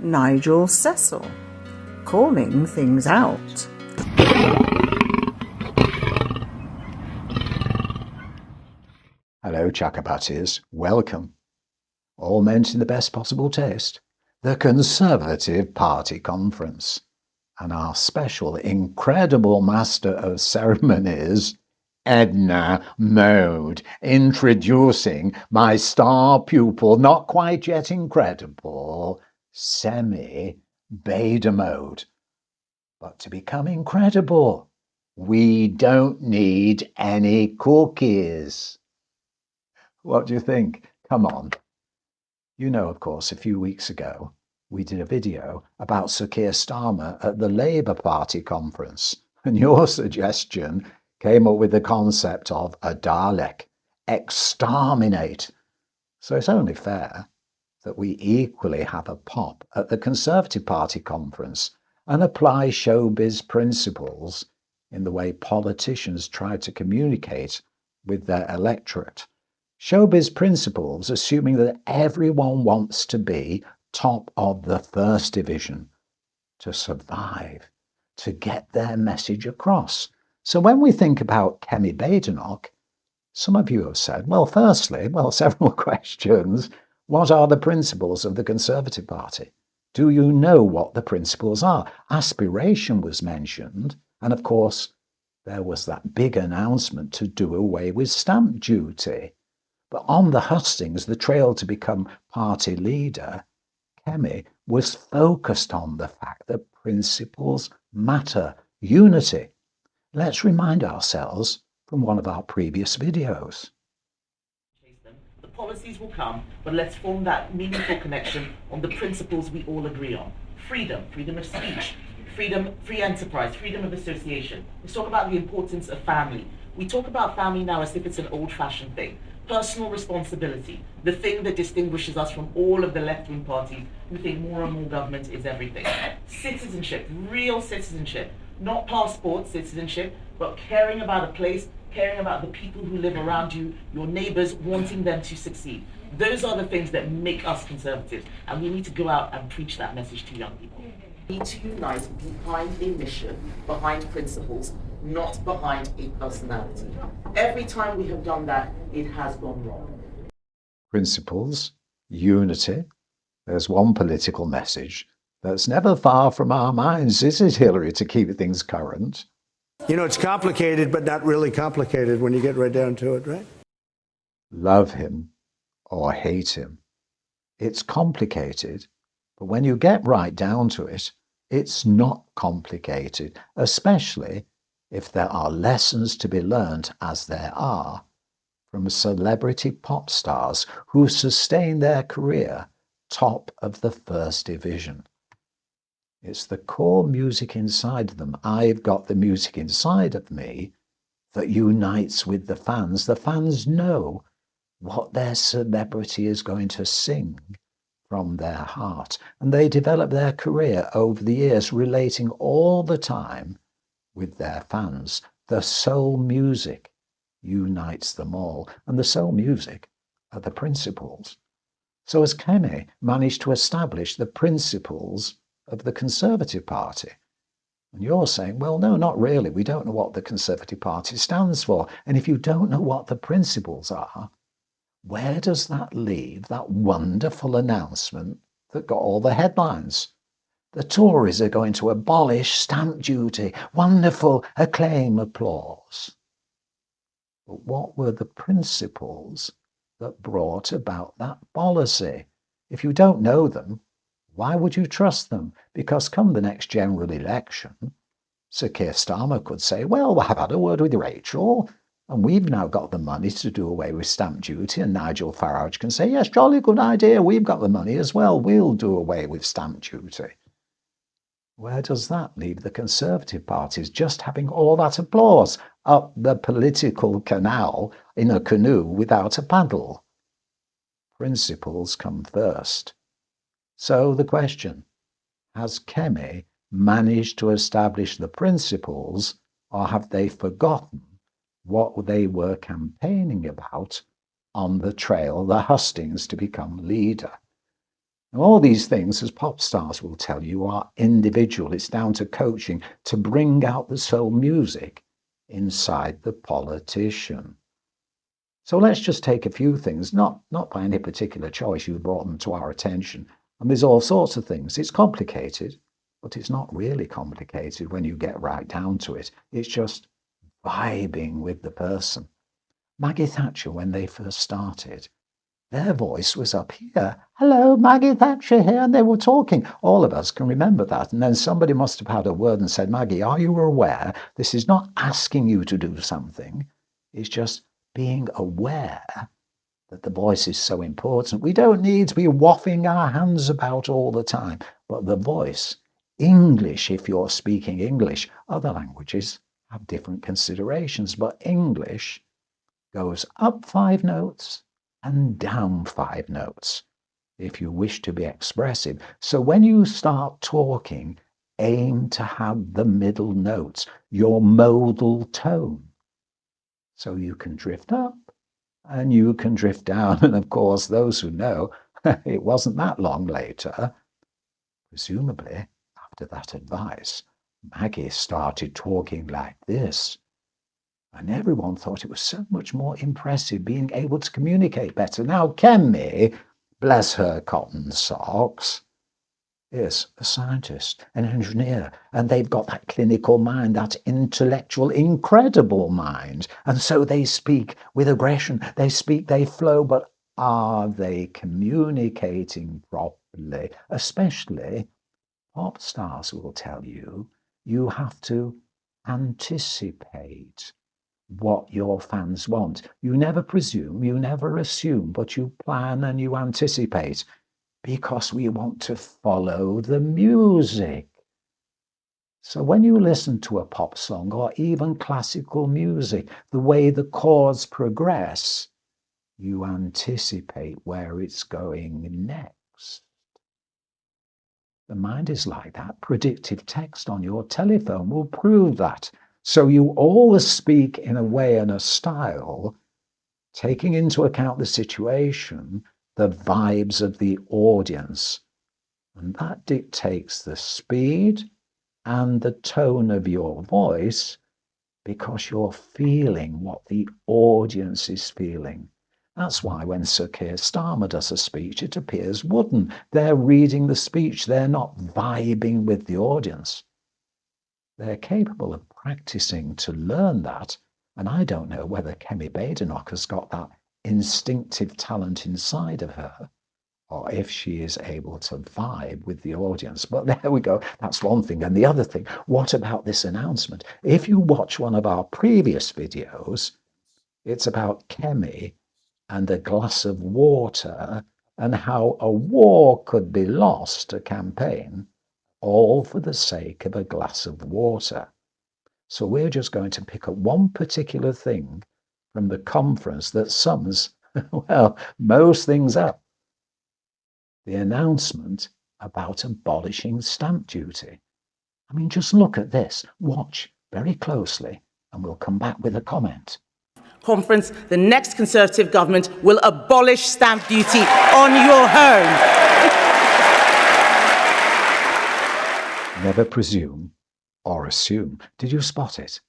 Nigel.cecil, calling things out. Hello, Chakabatis. Welcome. All meant in the best possible taste. The Conservative Party Conference. And our special, incredible master of ceremonies, Edna Mode, introducing my star pupil, not quite yet incredible, Bademode. But to become incredible, we don't need any cookies. What do you think? Come on. You know, of course, a few weeks ago, we did a video about Sir Keir Starmer at the Labour Party conference, and your suggestion came up with the concept of a Dalek, exterminate. So it's only fair that we equally have a pop at the Conservative Party conference and apply showbiz principles in the way politicians try to communicate with their electorate. Showbiz principles assuming that everyone wants to be top of the first division, to survive, to get their message across. So when we think about Kemi Badenoch, some of you have said, well, firstly, several questions. What are the principles of the Conservative Party? Do you know what the principles are? Aspiration was mentioned, and of course, there was that big announcement to do away with stamp duty. But on the hustings, the trail to become party leader, Kemi was focused on the fact that principles matter, unity. Let's remind ourselves from one of our previous videos. The policies will come, but let's form that meaningful connection on the principles we all agree on. Freedom, freedom of speech, freedom, free enterprise, freedom of association. Let's talk about the importance of family. We talk about family now as if it's an old-fashioned thing. Personal responsibility, the thing that distinguishes us from all of the left-wing parties who think more and more government is everything. Citizenship, real citizenship, not passport citizenship, but caring about a place, caring about the people who live around you, your neighbors, wanting them to succeed. Those are the things that make us conservatives, and we need to go out and preach that message to young people. We need to unite behind a mission, behind principles, not behind a personality. Every time we have done that, it has gone wrong. Principles, unity. There's one political message that's never far from our minds, is it, Hillary, to keep things current? You know, it's complicated, but not really complicated when you get right down to it, right? Love him or hate him. It's complicated, but when you get right down to it, it's not complicated, especially if there are lessons to be learnt, as there are, from celebrity pop stars who sustain their career top of the first division. It's the core music inside them. I've got the music inside of me that unites with the fans. The fans know what their celebrity is going to sing from their heart. And they develop their career over the years, relating all the time with their fans. The soul music unites them all. And the soul music are the principles. So as Kemi managed to establish the principles of the Conservative Party, and you're saying, well, no, not really. We don't know what the Conservative Party stands for. And if you don't know what the principles are, where does that leave that wonderful announcement that got all the headlines? The Tories are going to abolish stamp duty. Wonderful acclaim, applause. But what were the principles that brought about that policy? If you don't know them, why would you trust them? Because come the next general election, Sir Keir Starmer could say, well, I've had a word with Rachel, and we've now got the money to do away with stamp duty. And Nigel Farage can say, yes, jolly good idea. We've got the money as well. We'll do away with stamp duty. Where does that leave the Conservative parties just having all that applause up the political canal in a canoe without a paddle? Principles come first. So the question, has Kemi managed to establish the principles, or have they forgotten what they were campaigning about on the trail, the hustings to become leader? And all these things, as pop stars will tell you, are individual. It's down to coaching to bring out the soul music inside the politician. So let's just take a few things, not by any particular choice. You brought them to our attention. And there's all sorts of things. It's complicated, but it's not really complicated when you get right down to it. It's just vibing with the person. Maggie Thatcher, when they first started, their voice was up here. Hello, Maggie Thatcher here. And they were talking. All of us can remember that. And then somebody must have had a word and said, Maggie, are you aware? This is not asking you to do something. It's just being aware that the voice is so important. We don't need to be waffing our hands about all the time. But the voice, English, if you're speaking English, other languages have different considerations. But English goes up 5 notes and down 5 notes if you wish to be expressive. So when you start talking, aim to have the middle notes, your modal tone. So you can drift up and you can drift down. And of course, those who know, it wasn't that long later, presumably after that advice, Maggie started talking like this. And everyone thought it was so much more impressive being able to communicate better. Now, Kemi, bless her cotton socks, is a scientist, an engineer, and they've got that clinical mind, that intellectual, incredible mind. And so they speak with aggression, they speak, they flow, but are they communicating properly? Especially pop stars will tell you, you have to anticipate what your fans want. You never presume, you never assume, but you plan and you anticipate because we want to follow the music. So when you listen to a pop song or even classical music, the way the chords progress, you anticipate where it's going next. The mind is like that. Predictive text on your telephone will prove that. So you always speak in a way and a style, taking into account the situation, the vibes of the audience. And that dictates the speed and the tone of your voice because you're feeling what the audience is feeling. That's why when Sir Keir Starmer does a speech, it appears wooden. They're reading the speech. They're not vibing with the audience. They're capable of practicing to learn that. And I don't know whether Kemi Badenoch has got that instinctive talent inside of her, or if she is able to vibe with the audience. But there we go. That's one thing. And the other thing, what about this announcement? If you watch one of our previous videos, it's about Kemi and a glass of water and how a war could be lost, a campaign, all for the sake of a glass of water. So we're just going to pick up one particular thing from the conference that sums, well, most things up. The announcement about abolishing stamp duty. I mean, just look at this. Watch very closely, and we'll come back with a comment. Conference, the next Conservative government will abolish stamp duty on your home. Never presume or assume. Did you spot it?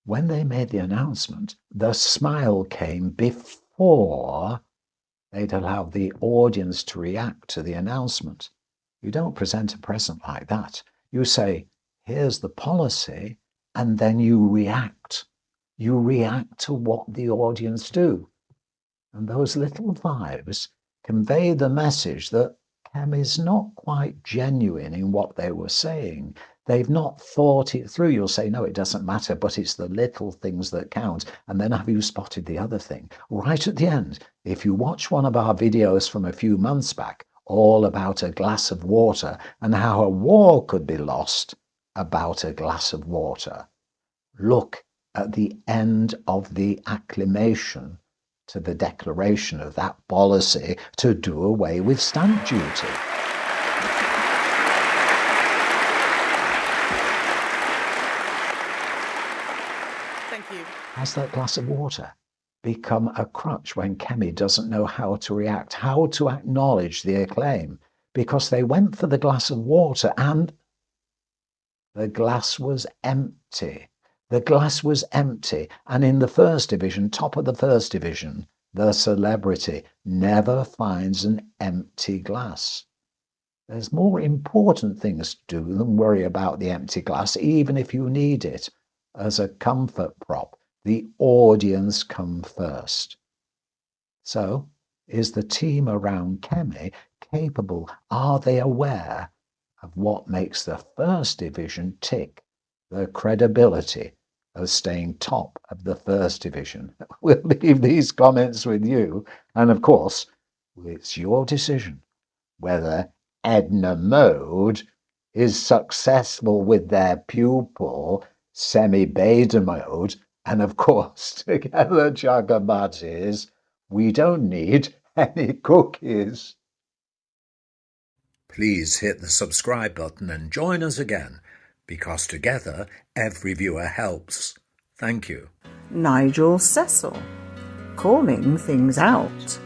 When they made the announcement, the smile came before they'd allowed the audience to react to the announcement. You don't present a present like that. You say, here's the policy, and then you react. You react to what the audience do. And those little vibes convey the message that Kemi's not quite genuine in what they were saying. They've not thought it through. You'll say, no, it doesn't matter, but it's the little things that count. And then have you spotted the other thing? Right at the end, if you watch one of our videos from a few months back, all about a glass of water and how a war could be lost about a glass of water, look at the end of the acclamation to the declaration of that policy to do away with stamp duty. Thank you. Has that glass of water become a crutch when Kemi doesn't know how to react, how to acknowledge the acclaim? because they went for the glass of water and the glass was empty. The glass was empty. And in the first division, top of the first division, the celebrity never finds an empty glass. There's more important things to do than worry about the empty glass, even if you need it. As a comfort prop, the audience come first. So, is the team around Kemi capable? Are they aware of what makes the first division tick? The credibility of staying top of the first division. We'll leave these comments with you. And of course, it's your decision whether Edna Mode is successful with their pupil, Kemi Badenoch, and of course, together, Jagabatis, we don't need any cookies. Please hit the subscribe button and join us again, because together every viewer helps. Thank you. Nigel.cecil. Calling things out.